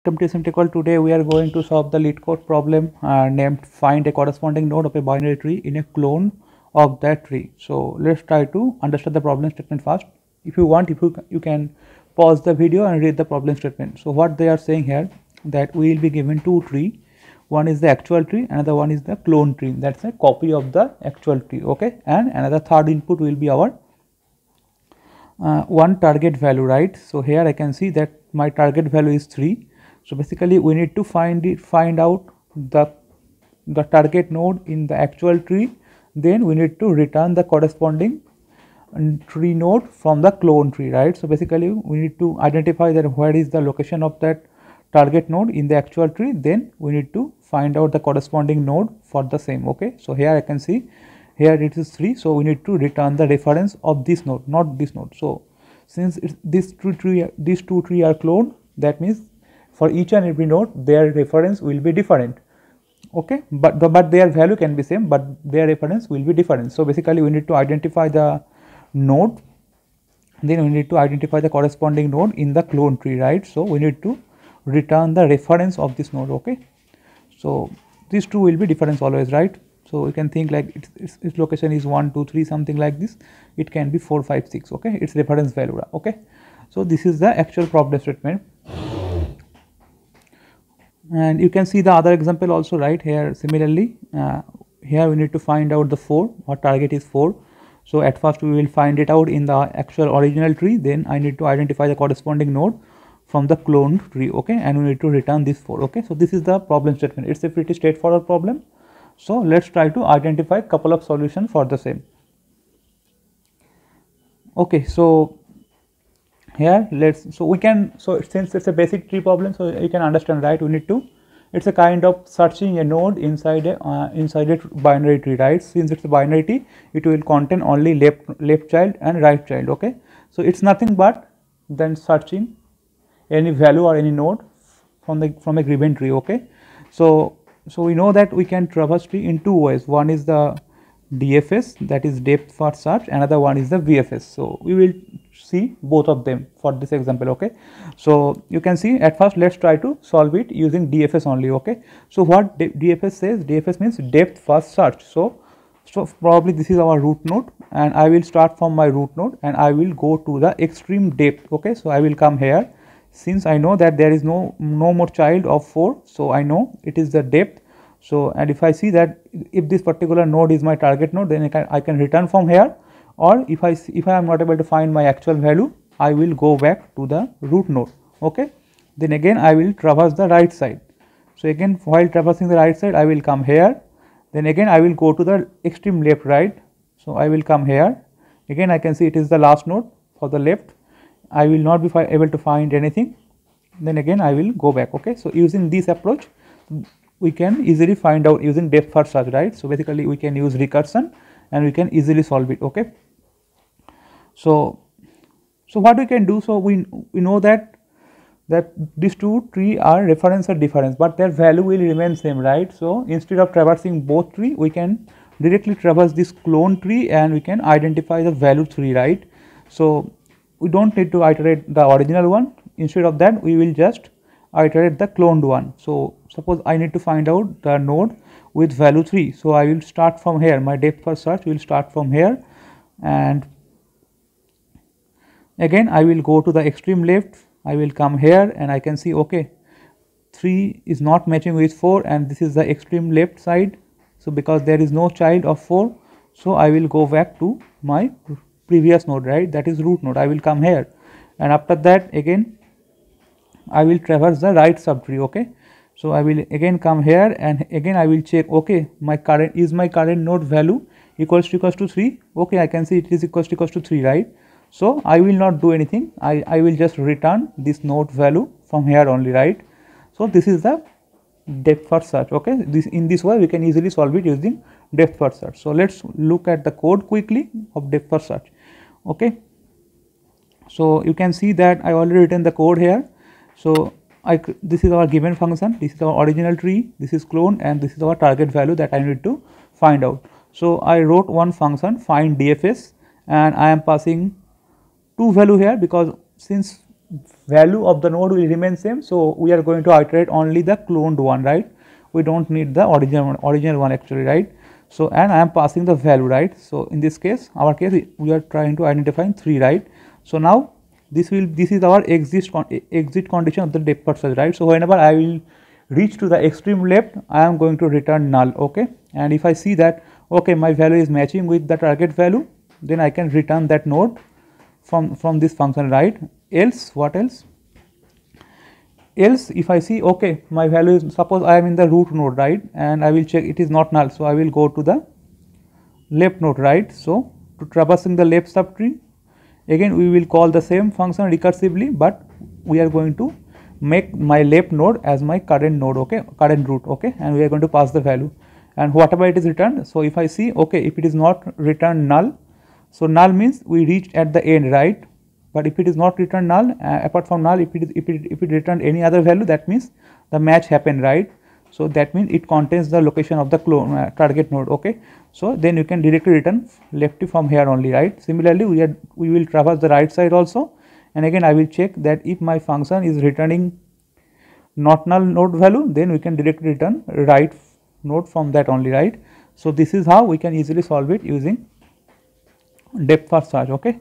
Welcome to SMTechWorld. Today we are going to solve the LeetCode problem named find a corresponding node of a binary tree in a clone of that tree. So let's try to understand the problem statement first. If you want, you can pause the video and read the problem statement. So what they are saying here, that we will be given two tree. One is the actual tree, another one is the clone tree. That's a copy of the actual tree. Okay, and another third input will be our one target value, right? So here I can see that my target value is 3. So basically we need to find out the target node in the actual tree. Then we need to return the corresponding tree node from the clone tree, right? So basically we need to identify that where is the location of that target node in the actual tree. Then we need to find out the corresponding node for the same. Okay, so here I can see here it is 3, so we need to return the reference of this node, not this node. So since these two trees are cloned, that means for each and every node their reference will be different. Okay, but their value can be same, but their reference will be different. So basically we need to identify the node, then we need to identify the corresponding node in the clone tree, right? So we need to return the reference of this node. Okay, so these two will be different always, right? So you can think like its location is 1 2 3 something like this. It can be 4 5 6. Okay, its reference value. Okay, so this is the actual problem statement, and you can see the other example also right here. Similarly, here we need to find out the 4. Our target is 4. So at first we will find it out in the actual original tree. Then I need to identify the corresponding node from the cloned tree. Okay, and we need to return this 4. Okay, so this is the problem statement. It's a pretty straightforward problem. So let's try to identify a couple of solutions for the same. Okay, so here since it's a basic tree problem, so you can understand, right? We need to, it's a kind of searching a node inside a binary tree, right? Since it's a binary tree, it will contain only left child and right child. Okay, so it's nothing but then searching any value or any node from a given tree. Okay, so we know that we can traverse tree in two ways. One is the DFS, that is depth first search. Another one is the VFS. So we will see both of them for this example. Okay, so you can see at first let's try to solve it using DFS only. Okay, so what DFS says, DFS means depth first search. So probably this is our root node, and I will start from my root node and I will go to the extreme depth. Okay, so I will come here. Since I know that there is no more child of 4, so I know it is the depth. So and if I see that if this particular node is my target node, then I can return from here, or if I am not able to find my actual value, I will go back to the root node. Okay, then again I will traverse the right side. So again while traversing the right side, I will come here, then again I will go to the extreme left, right? So I will come here, again I can see it is the last node for the left. I will not be able to find anything, then again I will go back. Okay, so using this approach we can easily find out using depth first search, right? So basically we can use recursion and we can easily solve it. Okay, so what we can do, so we know that these two tree are reference or difference, but their value will remain same, right? So instead of traversing both tree, we can directly traverse this clone tree and we can identify the value 3, right? So we don't need to iterate the original one. Instead of that, we will just iterate the cloned one. So suppose I need to find out the node with value 3. So I will start from here. My depth first search will start from here, and again I will go to the extreme left. I will come here and I can see, okay, 3 is not matching with 4, and this is the extreme left side. So because there is no child of 4, so I will go back to my previous node, right? That is root node. I will come here, and after that again I will traverse the right subtree. Okay, so I will again come here and again I will check, okay, my current node value equals to 3. Okay, I can see it is equals to 3, right? So I will not do anything. I will just return this node value from here only, right? So this is the depth first search. Okay, in this way we can easily solve it using depth first search. So let's look at the code quickly of depth first search. Okay, so you can see that I already written the code here. So this is our given function, this is our original tree, this is clone, and this is our target value that I need to find out. So I wrote one function find DFS, and I am passing two value here, because since value of the node will remain same, so we are going to iterate only the cloned one, right? We don't need the original one actually, right? So, and I am passing the value, right? So, in this case, our case, we are trying to identify 3, right? So, now this is our exit condition of the depth first search, right? So, whenever I will reach to the extreme left, I am going to return null, okay? And if I see that, okay, my value is matching with the target value, then I can return that node from this function, right? Else, what else? Else, if I see, okay, my value is, suppose I am in the root node, right, and I will check it is not null, so I will go to the left node, right? So, to traversing the left subtree, again we will call the same function recursively, but we are going to make my left node as my current node, okay, current root, okay, and we are going to pass the value, and whatever it is returned. So, if I see, okay, if it is not returned null, so null means we reached at the end, right? But if it is not returned null, apart from null, if it returned any other value, that means the match happened, right? So, that means it contains the location of the clone target node, okay? So, then you can directly return lefty from here only, right? Similarly, we will traverse the right side also, and again I will check that if my function is returning not null node value, then we can directly return right node from that only, right? So, this is how we can easily solve it using depth first search, okay?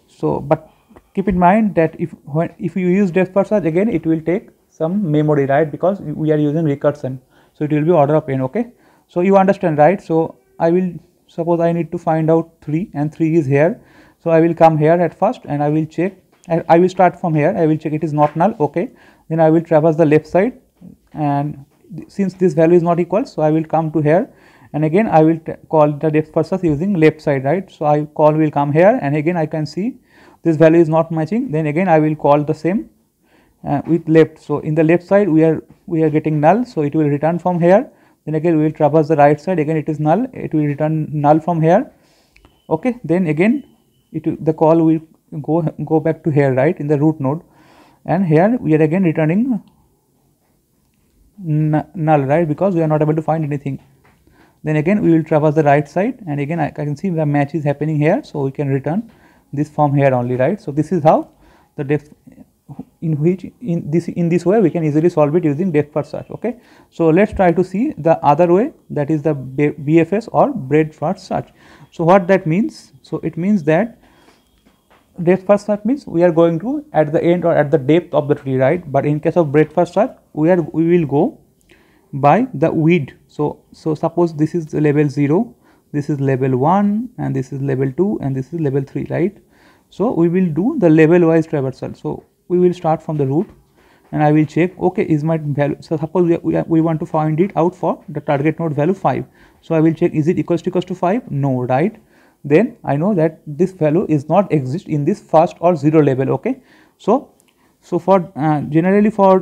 So, but keep in mind that if you use depth first search, again it will take some memory, right, because we are using recursion, so it will be order of n, okay? So, you understand, right? So, I will suppose I need to find out 3 and 3 is here, so I will come here at first and I will check, and I will start from here, I will check it is not null, okay, then I will traverse the left side, and since this value is not equal, so I will come to here, and again I will call the depth first search using left side, right? So, I call will come here, and again I can see this value is not matching, then again I will call the same with left. So, in the left side we are getting null, so it will return from here, then again we will traverse the right side, again it is null, it will return null from here, okay, then again the call will go back to here, right, in the root node, and here we are again returning null, right, because we are not able to find anything. Then again we will traverse the right side, and again I can see the match is happening here, so we can return this from here only, right? So, this is how the depth in this way we can easily solve it using depth first search, okay? So, let us try to see the other way, that is the BFS or breadth first search. So, what that means? So, it means that depth first search means we are going to at the end or at the depth of the tree, right? But in case of breadth first search, we will go by the width. So, suppose this is the level 0, this is level 1, and this is level 2, and this is level 3, right? So, we will do the level wise traversal. So, we will start from the root, and I will check, okay, is my value, so suppose we want to find it out for the target node value 5. So, I will check, is it equals to 5? No, right? Then I know that this value is not exist in this first or 0 level, okay? So for generally for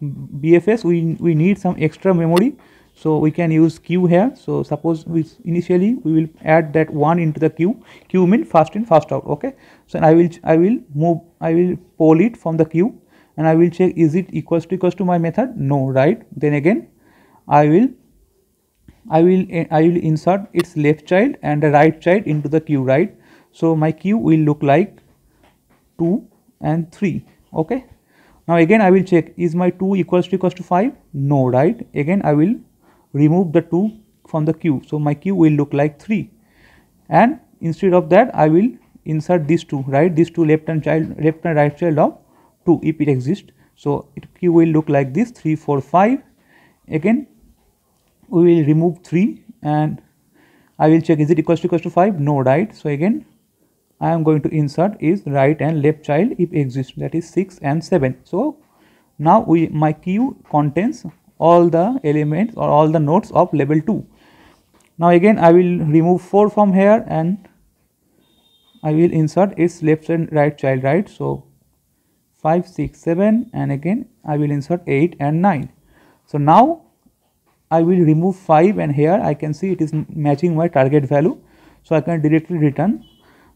BFS we need some extra memory, so we can use queue here. So suppose initially we will add that 1 into the queue means first in first out, okay? So I will poll it from the queue, and I will check, is it equals to my method? No, right? Then again I will insert its left child and the right child into the queue, right? So my queue will look like 2 and 3, okay? Now again I will check, is my 2 equals to 5? No, right? Again I will remove the 2 from the queue, so my queue will look like 3, and instead of that I will insert these 2, right? These 2 left and right child of 2 if it exists. So queue will look like this, 3, 4, 5. Again we will remove 3 and I will check, is it equals to 5? No, right? So again I am going to insert is right and left child if exists, that is 6 and 7. So now my queue contains all the elements or all the nodes of level 2. Now again I will remove 4 from here and I will insert its left and right child, right? So 5, 6, 7, and again I will insert 8 and 9. So now I will remove 5, and here I can see it is matching my target value. So I can directly return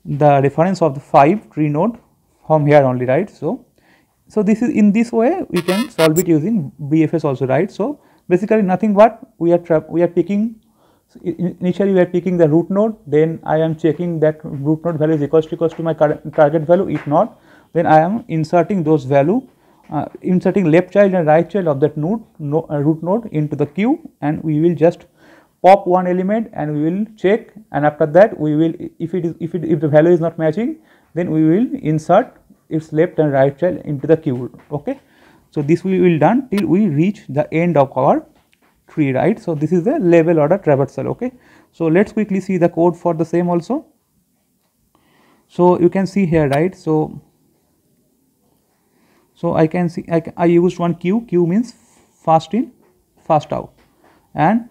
the reference of the 5 tree node from here only, right? So this is, in this way we can solve it using BFS also, right? So basically nothing but we are picking, initially we are picking the root node, then I am checking that root node value is equals to my current target value. If not, then I am inserting those value, inserting left child and right child of that node, root node into the queue, and we will just pop one element and we will check, and after that we will, if the value is not matching, then we will insert its left and right child into the queue. Okay, so this we will done till we reach the end of our tree, right? So this is the level order traversal. Okay, so let's quickly see the code for the same also. So you can see here, right? So I can see I used one queue. Queue means fast in, fast out, and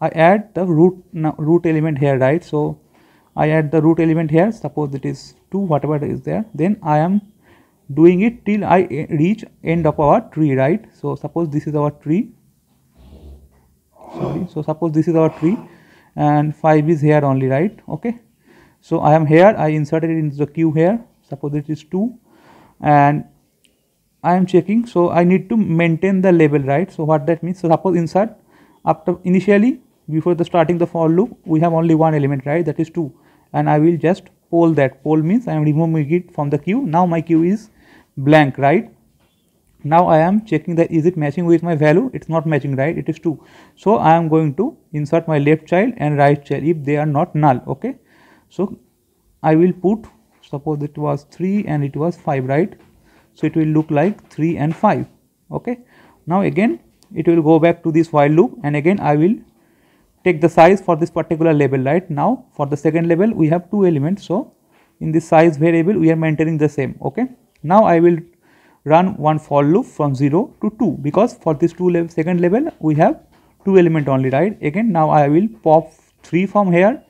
I add the root element here, right? So I add the root element here. Suppose it is 2, whatever is there. Then I am doing it till I reach end of our tree, right? So suppose this is our tree. Sorry. So suppose this is our tree, and 5 is here only, right? Okay. So I am here. I inserted it into the queue here. Suppose it is 2, and I am checking. So I need to maintain the label, right? So what that means? So suppose insert, after initially before the starting the for loop, we have only one element, right? That is 2, and I will just poll that. Poll means I am removing it from the queue. Now my queue is blank, right? Now I am checking that is it matching with my value. It's not matching, right? It is 2. So I am going to insert my left child and right child if they are not null. Okay, so I will put, suppose it was 3 and it was 5, right? So it will look like 3 and 5. Okay, now again it will go back to this while loop, and again I will take the size for this particular label, right? Now for the second label we have 2 elements, so in this size variable we are maintaining the same. Okay, now I will run one for loop from 0 to 2, because for this second level we have 2 element only, right? Again now I will pop 3 from here,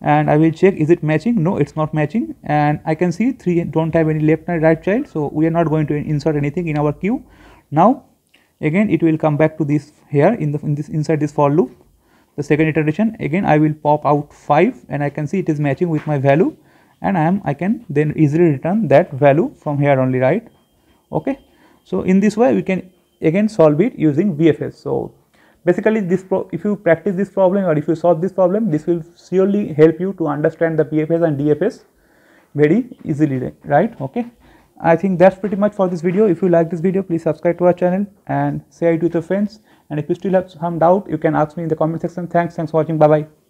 and I will check is it matching. No, it's not matching, and I can see 3 don't have any left and right child, so we are not going to insert anything in our queue. Now again it will come back to this here inside this for loop, the second iteration. Again I will pop out 5, and I can see it is matching with my value, and I can then easily return that value from here only, right? Okay, so in this way we can again solve it using VFS. So basically this if you practice this problem, or if you solve this problem, this will surely help you to understand the VFS and DFS very easily, right? Okay, I think that's pretty much for this video. If you like this video, please subscribe to our channel and share it with your friends, and if you still have some doubt, you can ask me in the comment section. Thanks for watching. Bye bye.